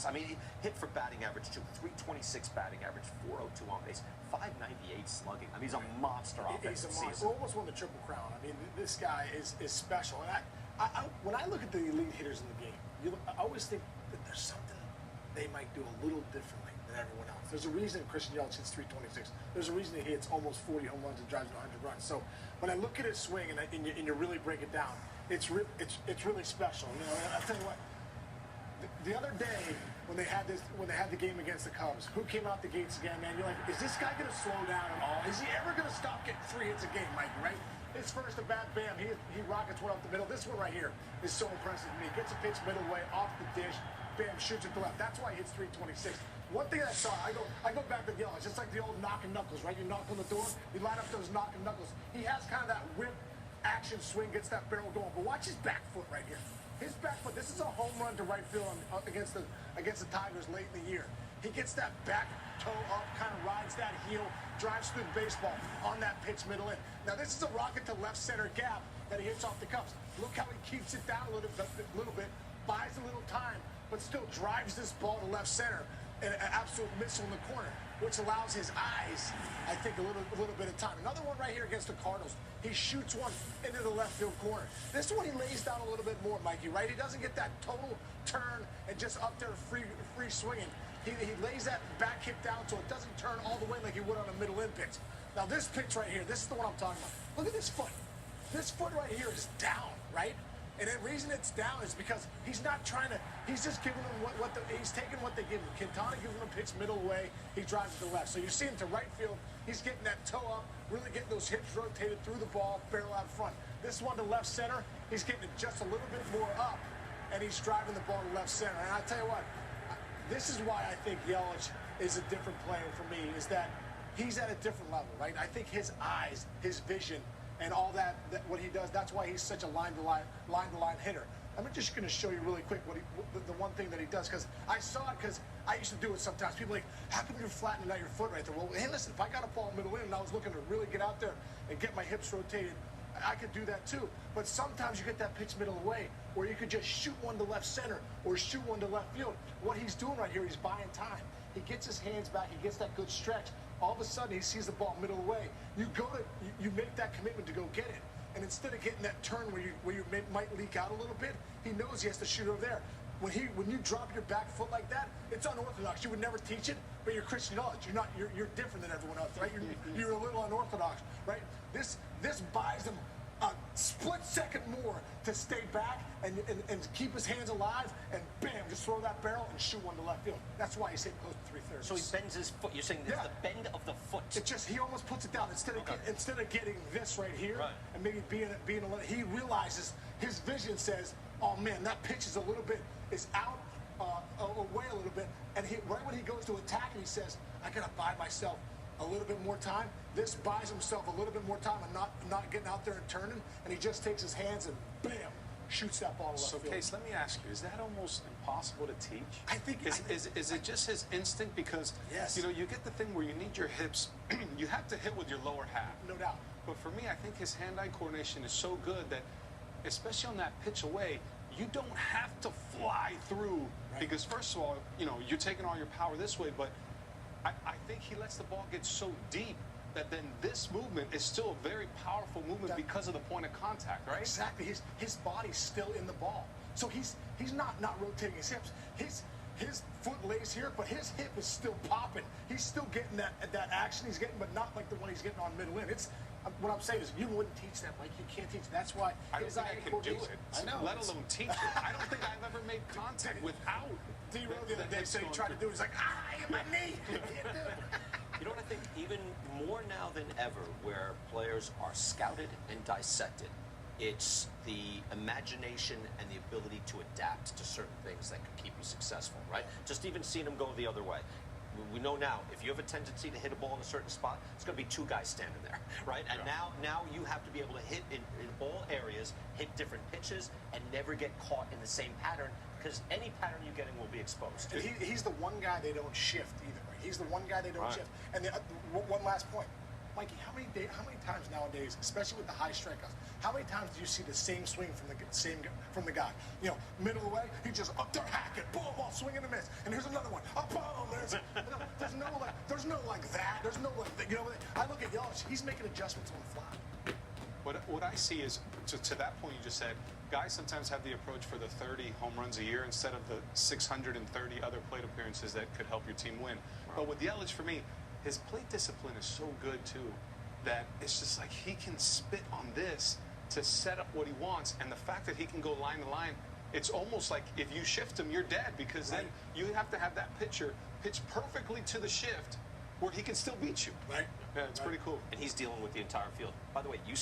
stats. I mean, he hit for batting average, too. 326 batting average, 402 on base, 598 slugging. I mean, he's a monster offensive season. He almost won the Triple Crown. I mean, this guy is special. And when I look at the elite hitters in the game, I always think that there's something they might do a little differently than everyone else. There's a reason Christian Yelich hits 326. There's a reason he hits almost 40 home runs and drives 100 runs. So when I look at his swing and you really break it down, it's really special. You know, I'll tell you what. The other day when they had the game against the Cubs, who came out the gates again, man? You're like, is this guy going to slow down at all? Is he ever going to stop getting 3 hits a game, Mike? Right? His first at bat, bam, he rockets one up the middle. This one right here is so impressive to me. Gets a pitch middle way off the dish, bam, shoots it to left. That's why he hits 326. One thing I saw, I go back to Yelich. It's like the old knocking knuckles, right? You knock on the door, you line up those knocking knuckles. He has kind of that whip action swing, gets that barrel going. But watch his back foot right here. His back foot. This is a home run to right field against the Tigers late in the year. He gets that back toe up, kind of rides that heel, drives through the baseball on that pitch middle in. Now this is a rocket to left center gap that he hits off the Cubs. Look how he keeps it down a little bit, buys a little time, but still drives this ball to left center. An absolute missile in the corner, which allows his eyes, I think, a little bit of time. Another one right here against the Cardinals. He shoots one into the left field corner. This one he lays down a little bit more, Mikey, right? He doesn't get that total turn and just up there free swinging. He lays that back hip down so it doesn't turn all the way like he would on a middle in pitch. Now this pitch right here, this is the one I'm talking about. Look at this foot. This foot right here is down, right? And the reason it's down is because he's not trying to, he's just giving them he's taking what they give him. Quintana gives him a pitch middle way, he drives to the left. So you see him to right field, he's getting that toe up, really getting those hips rotated through the ball, barrel out front. This one to left center, he's getting it just a little bit more up, and he's driving the ball to left center. And I tell you what, this is why I think Yelich is a different player for me, is that he's at a different level, right? I think his eyes, his vision, and all that what he does, that's why he's such a line-to-line hitter. I'm just going to show you really quick the one thing that he does, because I saw it because I used to do it sometimes. People are like, how come you're flattening out your foot right there? Well, hey, listen, if I got a ball middle in and I was looking to really get out there and get my hips rotated, I could do that too. But sometimes you get that pitch middle away, or you could just shoot one to left center or shoot one to left field. What he's doing right here, he's buying time. He gets his hands back, he gets that good stretch. All of a sudden, he sees the ball middle away. You make that commitment to go get it. And instead of getting that turn where you might leak out a little bit, he knows he has to shoot over there. When you drop your back foot like that, it's unorthodox. You would never teach it, but you're Christian Yelich. You're different than everyone else, right? You're a little unorthodox, right? This buys him a split second more to stay back and keep his hands alive, and bam, just throw that barrel and shoot one to left field. That's why he's hitting close to 330. So he bends his foot. You're saying it's the bend of the foot. It's just he almost puts it down instead of getting this right here and maybe being a little. He realizes his vision says, oh man, that pitch is out away a little bit, and right when he goes to attack and he says, I gotta buy myself a little bit more time. This buys himself a little bit more time and not getting out there and turning, and he just takes his hands and bam, shoots that ball left field. So, Case, let me ask you, is that almost impossible to teach? I think is it just his instinct? Because yes, you get the thing where you need your hips, you have to hit with your lower half. No doubt. But for me, I think his hand-eye coordination is so good that, especially on that pitch away, you don't have to fly through. Right. Because first of all, you're taking all your power this way, but I think he lets the ball get so deep that then this movement is still a very powerful movement because of the point of contact, right? Exactly. His body's still in the ball. So he's not rotating his hips. His foot lays here, but his hip is still popping. He's still getting that action he's getting, but not like the one he's getting on middle in. What I'm saying is you wouldn't teach that, Mike. You can't teach it. That's why I don't think I can do it. I know. Let alone teach it. I don't think I've ever made contact without. D-Row the other day said he tried to do it. He's like, I hit my knee. I can't do it. You know what I think? Even more now than ever, where players are scouted and dissected, it's the imagination and the ability to adapt to certain things that can keep you successful, right? Just even seeing them go the other way. We know now, if you have a tendency to hit a ball in a certain spot, it's going to be 2 guys standing there, right? And now you have to be able to hit in all areas, hit different pitches, and never get caught in the same pattern, because any pattern you get in will be exposed. And he's the one guy they don't shift either, right? He's the one guy they don't shift. And one last point. Mikey, how many times nowadays, especially with the high strikeouts, how many times do you see the same swing from the guy? You know, middle of the way, he just up there hacking, boom, ball, swing and a miss, and here's another one, up, boom. There's no like that. There's no like, you know. I look at Yelich, he's making adjustments on the fly. What I see is, to that point you just said, guys sometimes have the approach for the 30 home runs a year instead of the 630 other plate appearances that could help your team win. But with Yelich, for me, his plate discipline is so good too that it's just like he can spit on this to set up what he wants, and the fact that he can go line to line, it's almost like if you shift him, you're dead, because then you have to have that pitcher pitch perfectly to the shift where he can still beat you. Right. Yeah, it's pretty cool. And he's dealing with the entire field. By the way, you